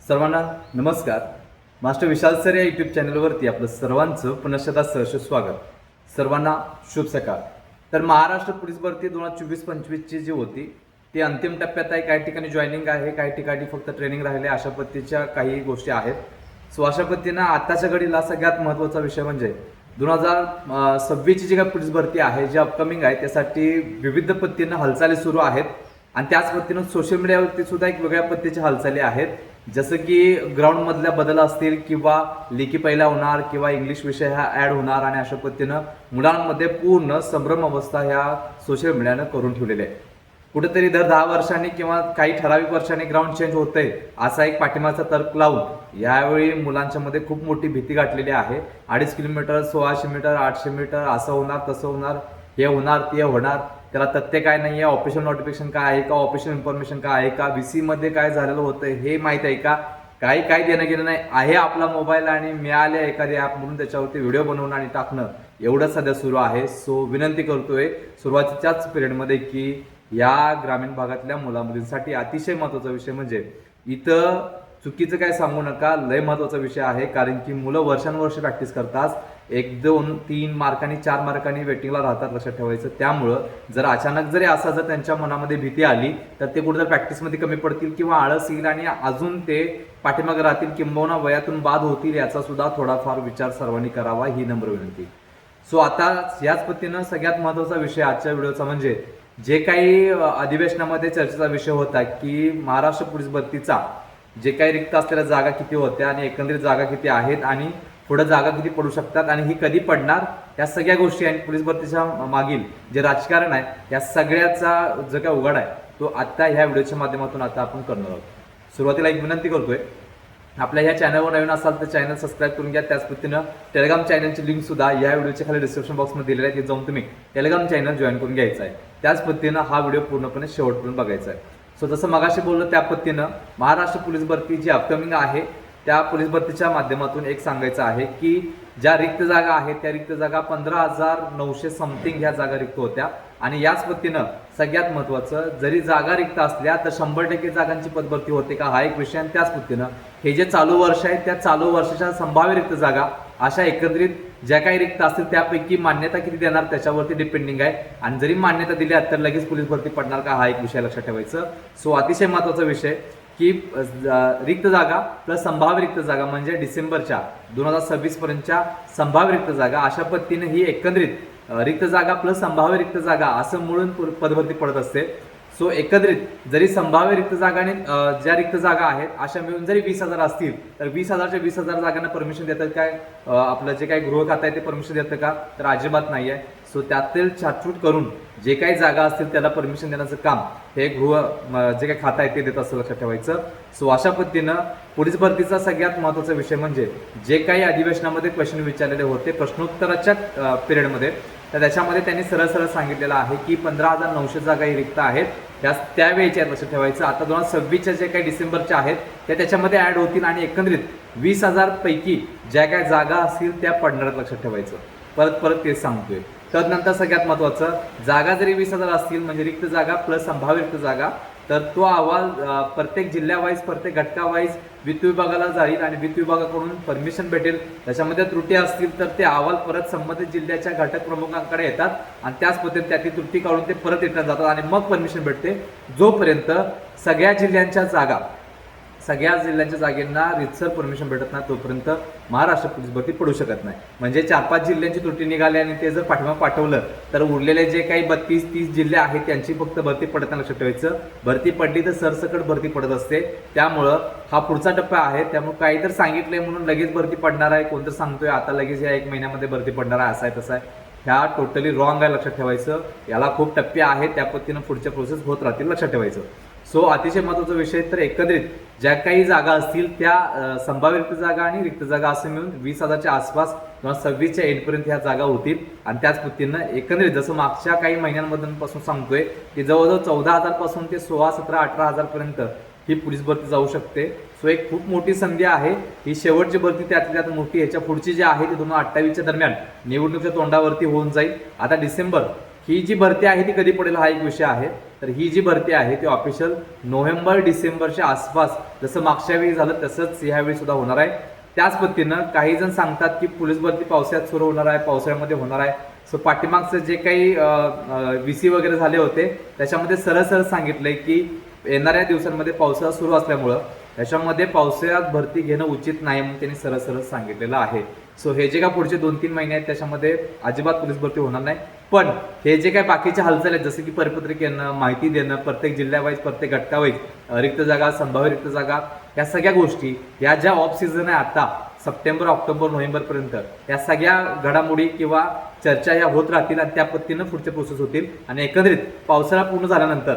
सर्वांना नमस्कार. मास्टर विशाल सर या यूट्यूब चॅनलवरती आपलं सर्वांचं पुनश्चदा सहर्ष स्वागत. सर्वांना शुभ सकाळ. तर महाराष्ट्र पोलीस भरती 2024-25 जी होती ती अंतिम टप्प्यात आहे. काही ठिकाणी जॉईनिंग आहे, काही ठिकाणी फक्त ट्रेनिंग राहिले, अशा पद्धतीच्या काही गोष्टी आहेत. सो अशा पद्धतीनं आताच्या घडीला सगळ्यात महत्त्वाचा विषय म्हणजे 2026 जी काही पोलीस भरती आहे, जी अपकमिंग आहे, त्यासाठी विविध पद्धतीनं हालचाली सुरू आहेत. आणि त्याच पद्धतीनं सोशल मीडियावरती सुद्धा एक वेगळ्या पद्धतीच्या हालचाली आहेत. जसं की ग्राउंडमधल्या बदल असतील किंवा लेखी पहिला होणार किंवा इंग्लिश विषय हा ॲड होणार, आणि अशा पद्धतीनं मुलांमध्ये पूर्ण संभ्रम अवस्था ह्या सोशल मीडियानं करून ठेवलेली आहे. कुठेतरी दर 10 वर्षांनी किंवा काही ठराविक वर्षांनी ग्राउंड चेंज होतंय असा एक पाठिंबाचा तर्क लावून यावेळी मुलांच्या मध्ये खूप मोठी भीती गाठलेली आहे. 2.5 किलोमीटर, 1600 मीटर, 800 मीटर, असं होणार, तसं होणार, हे होणार, ते होणार, त्याला तथ्य काय नाही आहे, ऑफिशियल नोटिफिकेशन काय आहे का, ऑफिशियल इन्फॉर्मेशन काय आहे का, VC मध्ये काय झालेलं होतं हे माहीत आहे का, काही देणं घेणं नाही आहे. आपला मोबाईल आणि मिळाले एखादी ॲप म्हणून त्याच्यावरती व्हिडिओ बनवणं आणि टाकणं एवढं सध्या सुरू आहे. सो विनंती करतोय सुरुवातीच्याच पिरियडमध्ये की या ग्रामीण भागातल्या मुलामुलींसाठी अतिशय महत्त्वाचा विषय म्हणजे इथं चुकीचं काय सांगू नका, लय महत्त्वाचा विषय आहे. कारण की मुलं वर्षानुवर्ष प्रॅक्टिस करतात, 1, 2, 3 मार्कांनी, 4 मार्कांनी वेटिंगला राहतात, लक्षात ठेवायचं. त्यामुळं जर अचानक जरी असा जर त्यांच्या मनामध्ये भीती आली तर ते कुठेतरी प्रॅक्टिसमध्ये कमी पडतील किंवा आळस येईल आणि अजून ते पाठीमागे राहतील, किंबहुना वयातून बाद होतील. याचा सुद्धा थोडाफार विचार सर्वांनी करावा, ही नम्र विनंती. सो आता याच पद्धतीनं सगळ्यात महत्त्वाचा विषय आजच्या व्हिडिओचा म्हणजे जे काही अधिवेशनामध्ये चर्चेचा विषय होता की महाराष्ट्र पोलीस भरतीचा जे काही रिक्त असलेल्या जागा किती होत्या आणि एकंदरीत जागा किती आहेत आणि पुढे जागा किती पडू शकतात आणि ही कधी पडणार, या सगळ्या गोष्टी आणि पोलीस भरतीच्या मागील जे राजकारण आहे या सगळ्याचा जो काय उघड आहे तो आता ह्या व्हिडिओच्या माध्यमातून आता आपण करणार आहोत. सुरुवातीला एक विनंती करतोय, आपल्या ह्या चॅनलवर नवीन असाल तर चॅनल सबस्क्राईब करून घ्या. त्याच पद्धतीनं टेलिग्राम चॅनलची लिंक सुद्धा या व्हिडिओच्या खाली डिस्क्रिप्शन बॉक्समध्ये दिलेली आहे, ते जाऊन तुम्ही टेलिग्राम चॅनल जॉईन करून घ्यायचं आहे. त्याच पद्धतीनं हा व्हिडिओ पूर्णपणे शेवटपर्यंत बघायचा आहे. सो जसं मगाशी बोललो त्या पद्धतीनं महाराष्ट्र पोलीस भरती जी अपकमिंग आहे त्या पोलीस भरतीच्या माध्यमातून एक सांगायचं आहे की ज्या रिक्त जागा आहेत त्या रिक्त जागा 15,900 समथिंग ह्या जागा रिक्त होत्या. आणि याच पद्धतीनं सगळ्यात महत्त्वाचं, जरी जागा रिक्त असल्या तर 100% जागांची पदभरती होते का, हा एक विषय. आणि त्याच पद्धतीनं हे जे चालू वर्ष आहे त्या चालू वर्षाच्या संभाव्य रिक्त जागा अशा एकत्रित ज्या काही रिक्त असतील त्यापैकी मान्यता किती देणार त्याच्यावरती डिपेंडिंग आहे. आणि जरी मान्यता दिली तर लगेच पोलीस भरती पडणार का, हा एक विषय लक्षात ठेवायचं. सो अतिशय महत्त्वाचा विषय की रिक्त जागा प्लस संभाव्य रिक्त जागा म्हणजे डिसेंबरच्या 2026 पर्यंतच्या संभाव्य रिक्त जागा, अशा पद्धतीने ही एकंदरीत रिक्त जागा प्लस संभाव्य रिक्त जागा असं मिळून पदभरती पडत असते. सो एकत्रित जरी संभाव्य रिक्त जागाने ज्या रिक्त जागा आहेत अशा मिळून जरी 20,000 असतील तर 20,000च्या 20,000 जागांना परमिशन देतात काय, आपलं जे काही गृह खातं आहे ते परमिशन देतं का, तर अजिबात नाही आहे. सो त्यातील छाटछूट करून जे काही जागा असतील त्याला परमिशन देण्याचं काम हे गृह जे काही खातं आहे ते देत असं लक्षात ठेवायचं. सो अशा पद्धतीनं पोलीस भरतीचा सगळ्यात महत्त्वाचा विषय म्हणजे जे काही अधिवेशनामध्ये क्वेश्चन विचारलेले होते प्रश्नोत्तराच्या पिरियडमध्ये, तर त्याच्यामध्ये त्यांनी सरळ सरळ सांगितलेलं आहे की 15,900 जागा ही रिक्त आहेत, त्यावेळेच्या आहेत लक्षात ठेवायचं. आता 2026च्या जे काही डिसेंबरच्या आहेत त्या त्याच्यामध्ये ॲड होतील आणि एकंदरीत 20,000 पैकी ज्या काही जागा असतील त्या पडणार लक्षात ठेवायचं. परत तेच सांगतोय. तदनंतर सगळ्यात महत्त्वाचं, जागा जरी 20,000 असतील म्हणजे रिक्त जागा प्लस संभाव्य रिक्त जागा, तर तो अहवाल प्रत्येक जिल्ह्यावाईज प्रत्येक घटकावाईज वित्त विभागाला जाईल आणि वित्त विभागाकडून परमिशन भेटेल. त्याच्यामध्ये त्रुटी असतील तर ते अहवाल परत संबंधित जिल्ह्याच्या घटक प्रमुखांकडे येतात आणि त्याच पद्धतीने त्यातील त्रुटी काढून ते परत रिटर्न जातात आणि मग परमिशन भेटते. जोपर्यंत सगळ्या जिल्ह्यांच्या जागेंना रितसर परमिशन भेटत नाही तोपर्यंत महाराष्ट्र पोलीस भरती पडू शकत नाही. म्हणजे 4-5 जिल्ह्यांची त्रुटी निघाली आणि ते जर पाठिंबा पाठवलं तर उरलेले जे काही 32-30 जिल्हे आहेत त्यांची फक्त भरती पडत नाही लक्षात ठेवायचं. भरती पडली तर सरसकट भरती पडत असते. त्यामुळं हा पुढचा टप्पा आहे. त्यामुळे काही तर सांगितलंय म्हणून लगेच भरती पडणार आहे, कोणतं सांगतोय आता लगेच या 1 महिन्यामध्ये भरती पडणार आहे, असं आहे तसं आहे, ह्या टोटली रॉंग आहे लक्षात ठेवायचं. याला खूप टप्पे आहेत, त्या पद्धतीनं पुढच्या प्रोसेस होत राहतील लक्षात ठेवायचं. सो अतिशय महत्त्वाचा विषय, तर एकंदरीत ज्या काही जागा असतील त्या संभाव्य रिक्त जागा आणि रिक्त जागा असं मिळून 20,000च्या आसपास किंवा 26च्या एंडपर्यंत ह्या जागा होतील. आणि त्याच पद्धतीनं एकंदरीत जसं मागच्या काही महिन्यांमधून सांगतोय की जवळजवळ 14,000 पासून ते 16, 17, 18,000 पर्यंत ही पोलीस भरती जाऊ शकते. सो एक खूप मोठी संधी आहे ही. शेवटची भरती त्यातल्या त्यात मोठी, ह्याच्या पुढची जी आहे ती 2028च्या दरम्यान निवडणुकीच्या तोंडावरती होऊन जाईल. आता डिसेंबर ही जी भरती आहे ती कधी पडेल हा एक विषय आहे. तर ही जी भरती आहे ती ऑफिशियल नोव्हेंबर डिसेंबरच्या आसपास जसं मागच्या वेळी झालं तसंच ह्यावेळी सुद्धा होणार आहे. त्याच पद्धतीनं काही जण सांगतात की पोलीस भरती पावसाळ्यात सुरू होणार आहे, पावसाळ्यामध्ये होणार आहे. सो पाठीमागचं जे काही VC वगैरे झाले होते त्याच्यामध्ये सरळ सरळ सांगितलंय की येणाऱ्या दिवसांमध्ये पावसाळा सुरू असल्यामुळं त्याच्यामध्ये पावसाळ्यात भरती घेणं उचित नाही म्हणून त्यांनी सरळ सरळ सांगितलेलं आहे. सो हे जे काय पुढचे 2-3 महिने आहेत त्याच्यामध्ये अजिबात पोलीस भरती होणार नाही. पण हे जे काय बाकीचे हालचाल आहेत जसं की परिपत्रक येणं, माहिती देणं, प्रत्येक जिल्ह्यावाईज प्रत्येक घटकावाईज रिक्त जागा, संभाव्य रिक्त जागा, या सगळ्या गोष्टी या ज्या ऑफ सीझन आहे आता सप्टेंबर, ऑक्टोबर, नोव्हेंबरपर्यंत या सगळ्या घडामोडी किंवा चर्चा ह्या होत राहतील आणि त्या पद्धतीनं पुढचे प्रोसेस होतील. आणि एकंदरीत पावसाळा पूर्ण झाल्यानंतर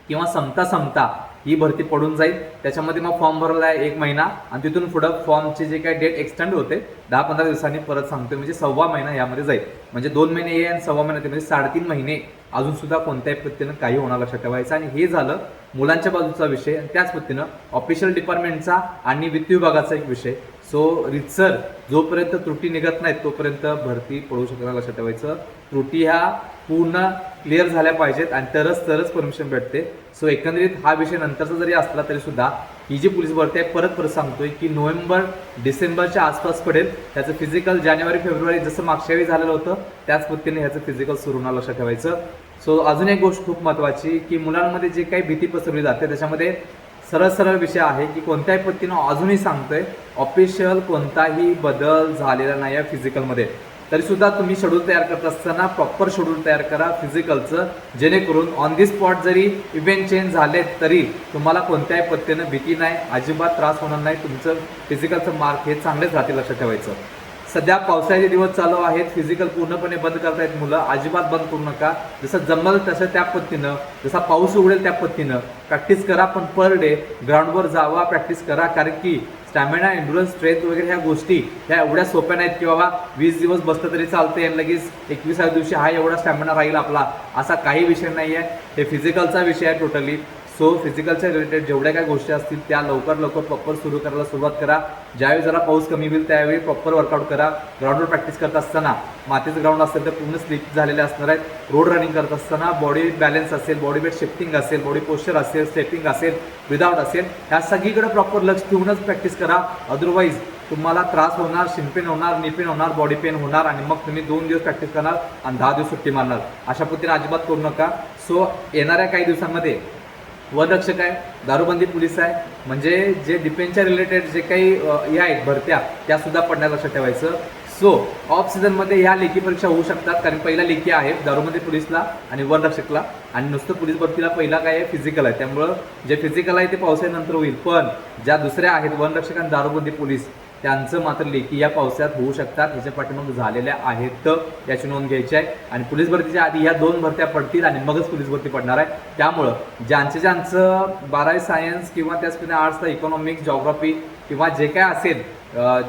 किंवा संपता ही भरती पडून जाईल. त्याच्यामध्ये मग फॉर्म भरला आहे 1 महिना आणि तिथून पुढं फॉर्मचे जे काही डेट एक्सटेंड होते 10-15 दिवसांनी परत सांगतोय, म्हणजे 1.25 महिना यामध्ये जाईल. म्हणजे 2 महिने ये आणि 1.25 महिने म्हणजे 3.5 महिने अजून सुद्धा कोणत्याही पद्धतीनं काही होणार लक्षात ठेवायचं. आणि हे झालं मुलांच्या बाजूचा विषय. आणि त्याच पद्धतीनं ऑफिशियल डिपार्टमेंटचा आणि वित्त विभागाचा एक विषय. सो रितसर जोपर्यंत त्रुटी निघत नाहीत तोपर्यंत भरती पडू शकणार लक्षात ठेवायचं. त्रुटी ह्या पूर्ण क्लिअर झाल्या पाहिजेत आणि तरच परमिशन भेटते. सो एकंदरीत हा विषय नंतरचा जरी असला तरी सुद्धा ही जी पोलीस भरती आहे परत सांगतोय की नोव्हेंबर डिसेंबरच्या आसपास पडेल. त्याचं फिजिकल जानेवारी-फेब्रुवारी जसं मागच्या वेळी झालेलं होतं त्याच पद्धतीने ह्याचं फिजिकल सुरू होणार लक्षात ठेवायचं. सो अजून एक गोष्ट खूप महत्त्वाची की मुलांमध्ये जे काही भीती पसरवली जाते त्याच्यामध्ये सरळ विषय आहे की कोणत्याही पद्धतीनं अजूनही सांगतोय ऑफिशियल कोणताही बदल झालेला नाही आहे फिजिकलमध्ये. तरीसुद्धा तुम्ही शेड्यूल तयार करत असताना प्रॉपर शेड्यूल तयार करा फिजिकलचं, जेणेकरून ऑन दी स्पॉट जरी इव्हेंट चेंज झाले तरी तुम्हाला कोणत्याही पद्धतीनं भीती नाही, अजिबात त्रास होणार नाही. तुमचं फिजिकलचं मार्क हे चांगलेच राहतील लक्षात ठेवायचं. सध्या पावसाळ्याचे दिवस चालू आहेत, फिजिकल पूर्णपणे बंद करतायत मुलं, अजिबात बंद करू नका. जसं जमल तसं त्या पद्धतीनं, जसा पाऊस उघडेल त्या पद्धतीनं प्रॅक्टिस करा. पण पर डे ग्राउंडवर जावा, प्रॅक्टिस करा. कारण की स्टॅमिना, एन्ड्युरन्स, स्ट्रेंथ वगैरे ह्या गोष्टी ह्या एवढ्या सोप्या नाहीत की बाबा 20 दिवस बसलं तरी चालते आणि लगेच 21व्या दिवशी हा एवढा स्टॅमिना राहील आपला, असा काही विषय नाही आहे. हे फिजिकलचा विषय आहे टोटली. सो फिजिकलच्या रिलेटेड जेवढ्या काही गोष्टी असतील त्या लवकर प्रॉपर सुरू करायला सुरुवात करा. ज्यावेळी जरा पाऊस कमी होईल त्यावेळी प्रॉपर वर्कआउट करा. ग्राउंडवर प्रॅक्टिस करत असताना मातीचं ग्राउंड असेल तर पूर्ण स्लिप झालेले असणार आहेत. रोड रनिंग करत असताना बॉडी बॅलन्स असेल, बॉडी वेट शिफ्टिंग असेल, बॉडी पोश्चर असेल, स्टेपिंग असेल, विदाउट असेल, ह्या सगळीकडे प्रॉपर लक्ष ठेवूनच प्रॅक्टिस करा. अदरवाईज तुम्हाला त्रास होणार, शिनपेन होणार, नीपेन होणार, बॉडी पेन होणार आणि मग तुम्ही 2 दिवस प्रॅक्टिस करणार आणि 10 दिवस सुट्टी मारणार. अशा पद्धतीने अजिबात करू नका. सो येणाऱ्या काही दिवसांमध्ये वनरक्षक आहे, दारूबंदी पोलीस आहे, म्हणजे जे डिफेन्सच्या रिलेटेड जे काही या आहेत भरत्या त्या सुद्धा पडण्यात लक्षात ठेवायचं. सो ऑफ सीझनमध्ये ह्या लेखी परीक्षा होऊ शकतात, कारण पहिला लेखी आहे दारूबंदी पोलीसला आणि वनरक्षकला, आणि नुसतं पोलीस भरतीला पहिला काय आहे फिजिकल आहे. त्यामुळं जे फिजिकल आहे ते पावसाळ्यानंतर होईल. पण ज्या दुसऱ्या आहेत वनरक्षक आणि दारूबंदी पोलीस त्यांचं मात्र लेखी या पावसाळ्यात होऊ शकतात. ह्याच्या पाठीमागे झालेल्या आहेत याची नोंद घ्यायची आहे. आणि पोलीस भरतीच्या आधी ह्या 2 भरत्या पडतील आणि मगच पोलीस भरती पडणार आहे. त्यामुळं ज्यांचं 12वी सायन्स किंवा त्याचप्रमाणे आर्ट्सला इकॉनॉमिक्स, जॉग्राफी किंवा जे काय असेल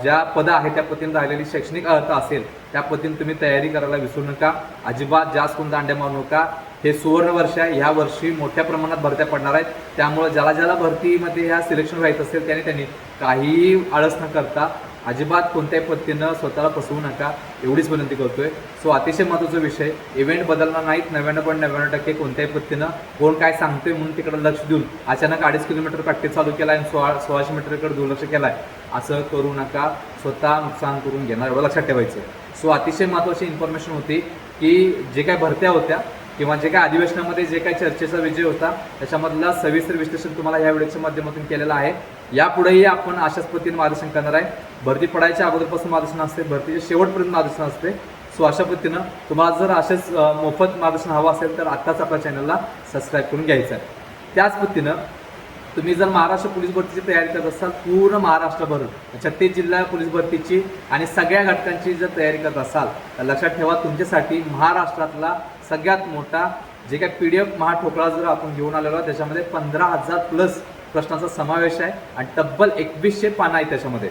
ज्या पदं आहेत त्या पद्धतीने राहिलेली शैक्षणिक अर्थ असेल त्या पद्धतीने तुम्ही तयारी करायला विसरू नका. अजिबात जास्त कोण दांड्या मारू नका. हे सुवर्ण वर्ष आहे. ह्या वर्षी मोठ्या प्रमाणात भरत्या पडणार आहेत. त्यामुळं ज्याला भरतीमध्ये ह्या सिलेक्शन व्हायचं असेल त्यांनी काहीही आळस न करता अजिबात कोणत्याही पद्धतीनं स्वतःला फसवू नका, एवढीच विनंती करतोय. सो अतिशय महत्त्वाचा विषय, इव्हेंट बदलणार नाहीत 99.99% कोणत्याही पद्धतीनं. कोण काय सांगतोय म्हणून तिकडे लक्ष देऊन अचानक 2.5 किलोमीटर प्रॅक्टिस चालू केला आणि 1600 मीटरकडे दुर्लक्ष केलाय, असं करू नका. स्वतः नुकसान करून घेणार एवढं लक्षात ठेवायचं. सो अतिशय महत्त्वाची इन्फॉर्मेशन होती की जे काय भरत्या होत्या किंवा जे काय अधिवेशनामध्ये जे काही चर्चेचा विजय होता त्याच्यामधला सविस्तर विश्लेषण तुम्हाला या व्हिडिओच्या माध्यमातून केलेलं आहे. यापुढेही आपण अशाच पद्धतीने मार्गदर्शन करणार आहे. भरती पडायच्या अगोदरपासून मार्गदर्शन असते, भरतीच्या शेवटपर्यंत मार्गदर्शन असते. सो अशा पद्धतीनं तुम्हाला जर असेच मोफत मार्गदर्शन हवं असेल तर आत्ताच आपल्या चॅनलला सबस्क्राईब करून घ्यायचं आहे. त्याच पद्धतीनं तुम्ही जर महाराष्ट्र पोलीस भरतीची तयारी करत असाल, पूर्ण महाराष्ट्रभर 36 जिल्हा पोलीस भरतीची आणि सगळ्या घटकांची जर तयारी करत असाल तर लक्षात ठेवा तुमच्यासाठी महाराष्ट्रातला सगळ्यात मोठा जे काही PDF महाठोकळा जर आपण घेऊन आलेलो आहे त्याच्यामध्ये 15,000+ प्रश्नांचा समावेश आहे आणि तब्बल 2100 पानं आहेत त्याच्यामध्ये.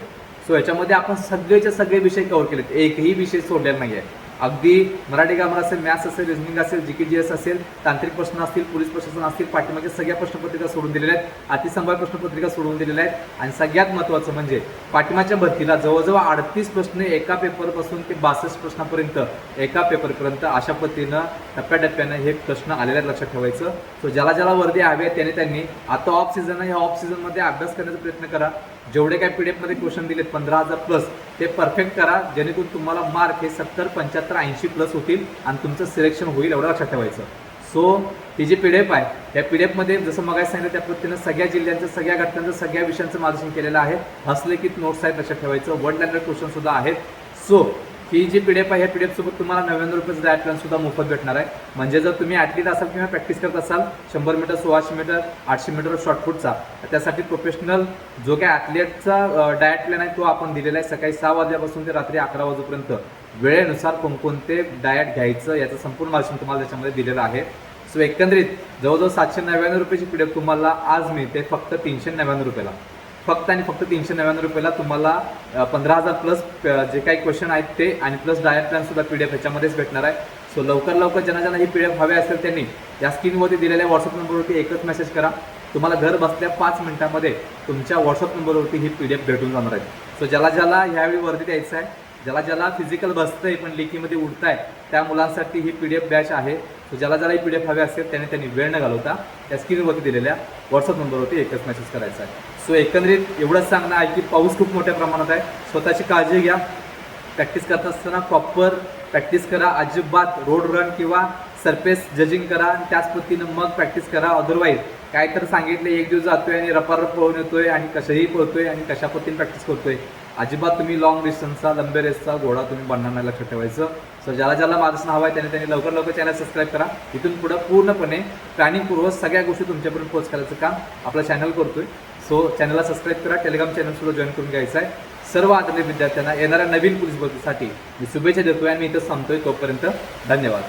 सो याच्यामध्ये आपण सगळेचे सगळे विषय कव्हर केलेत, एकही विषय सोडलेला नाही आहे. अगदी मराठी ग्रामर असेल, मॅथ्स असेल, रिजनिंग असेल, GK-GS असेल, तांत्रिक प्रश्न असतील, पोलीस प्रशासन असतील, पाठीमागे सगळ्या प्रश्नपत्रिका सोडून दिलेल्या आहेत, अतिसंभाव्य प्रश्नपत्रिका सोडून दिलेल्या आहेत आणि सगळ्यात महत्त्वाचं म्हणजे पाठीमागच्या भरतीला जवळजवळ 38 प्रश्न एका पेपरपासून ते 62 प्रश्नापर्यंत एका पेपरपर्यंत अशा पद्धतीनं टप्प्याटप्प्यानं हे प्रश्न आलेले आहेत, लक्षात ठेवायचं. सो ज्याला ज्याला वर्दी हवी आहे त्यांनी आता ऑफ सीझन आहे, ह्या ऑफ सीझनमध्ये अभ्यास करण्याचा प्रयत्न करा. जेवढे काही PDF मध्ये क्वेश्चन दिलेत 15,000 प्लस ते परफेक्ट करा, जेणेकरून तुम्हाला मार्क हे 70, 75, 80 प्लस होतील आणि तुमचं सिलेक्शन होईल, एवढं लक्षात ठेवायचं. सो ती जी PDF आहे त्या PDF मध्ये जसं मगाशी सांगितलं त्या पद्धतीनं सगळ्या जिल्ह्यांचं, सगळ्या घटकांचं, सगळ्या विषयांचं मार्गदर्शन केलेलं आहे. हस्तलिखित नोट्स आहेत, लक्षात ठेवायचं. वर्ड लँग्वेज क्वेश्चन सुद्धा आहेत. सो ही जी PDF आहे ह्या PDF सोबत तुम्हाला 99 रुपयाचं डाएट प्लॅन सुद्धा मोफत भेटणार आहे. म्हणजे जर तुम्ही ॲथलीट असाल किंवा प्रॅक्टिस करत असाल 100 मीटर, 1600 मीटर, 800 मीटर शॉर्टपुटचा, त्यासाठी प्रोफेशनल जो काय ॲथलीटचा डाएट प्लॅन आहे तो आपण दिलेला आहे. सकाळी 6 वाजल्यापासून ते रात्री 11 वाजेपर्यंत वेळेनुसार कोणकोणते डाएट घ्यायचं याचं संपूर्ण मार्गदर्शन तुम्हाला त्याच्यामध्ये दिलेलं आहे. सो एकंदरीत जवळजवळ 799 रुपयाची PDF तुम्हाला आज मिळते फक्त 399 रुपयाला. फक्त आणि फक्त 399 रुपयाला तुम्हाला 15,000 प्लस जे काही क्वेश्चन आहेत ते आणि प्लस डायट प्लॅन सुद्धा PDF ह्याच्यामध्येच भेटणार आहे. सो लवकर ज्यांना ज्यांना ही PDF हवे असेल त्यांनी या स्क्रीनवरती दिलेल्या व्हॉट्सअप नंबरवरती एकच मेसेज करा. तुम्हाला घर बसल्या 5 मिनिटांमध्ये तुमच्या व्हॉट्सअप नंबरवरती ही PDF भेटून जाणार आहे. सो ज्याला ज्याला ह्यावेळी वर्दी द्यायचं आहे, ज्याला ज्याला फिजिकल बसतंय पण लेखीमध्ये उडताय त्या मुलांसाठी ही PDF बॅच आहे. सो ज्याला ज्याला ही PDF हवी असेल त्यांनी वेळ न घालवता त्या स्क्रीनवरती दिलेल्या व्हॉट्सअप नंबरवरती एकच मेसेज करायचा आहे. सो एकंदरीत एवढंच सांगणं आहे की पाऊस खूप मोठ्या प्रमाणात आहे. स्वतःची काळजी घ्या. प्रॅक्टिस करत असताना प्रॉपर प्रॅक्टिस करा. अजिबात रोड रन किंवा सरफेस जजिंग करा आणि त्याच पद्धतीनं मग प्रॅक्टिस करा. अदरवाईज काय तर सांगितलं एक दिवस जातोय आणि रपारप पळून येतोय आणि कशाही पळतोय आणि कशा पद्धतीने प्रॅक्टिस करतोय. अजिबात तुम्ही लॉंग डिस्टन्सचा, लंबे रेसचा घोडा तुम्ही बनणार नाही, लक्षात ठेवायचं. सो ज्याला ज्याला मार्गदर्शन हवं आहे त्यांनी लवकर चॅनल सबस्क्राईब करा. इथून पुढं पूर्णपणे प्लॅनिंगपूर्वक सगळ्या गोष्टी तुमच्यापर्यंत पोहोच करायचं काम आपला चॅनल करतोय. सो चॅनलला सबस्क्राईब करा. टेलिग्राम चॅनल सुद्धा जॉईन करून घ्यायचं आहे. सर्व आदरणीय विद्यार्थ्यांना येणाऱ्या नवीन पोलीस भरतीसाठी मी शुभेच्छा देतोय आणि मी इथं थांबतोय. तोपर्यंत धन्यवाद.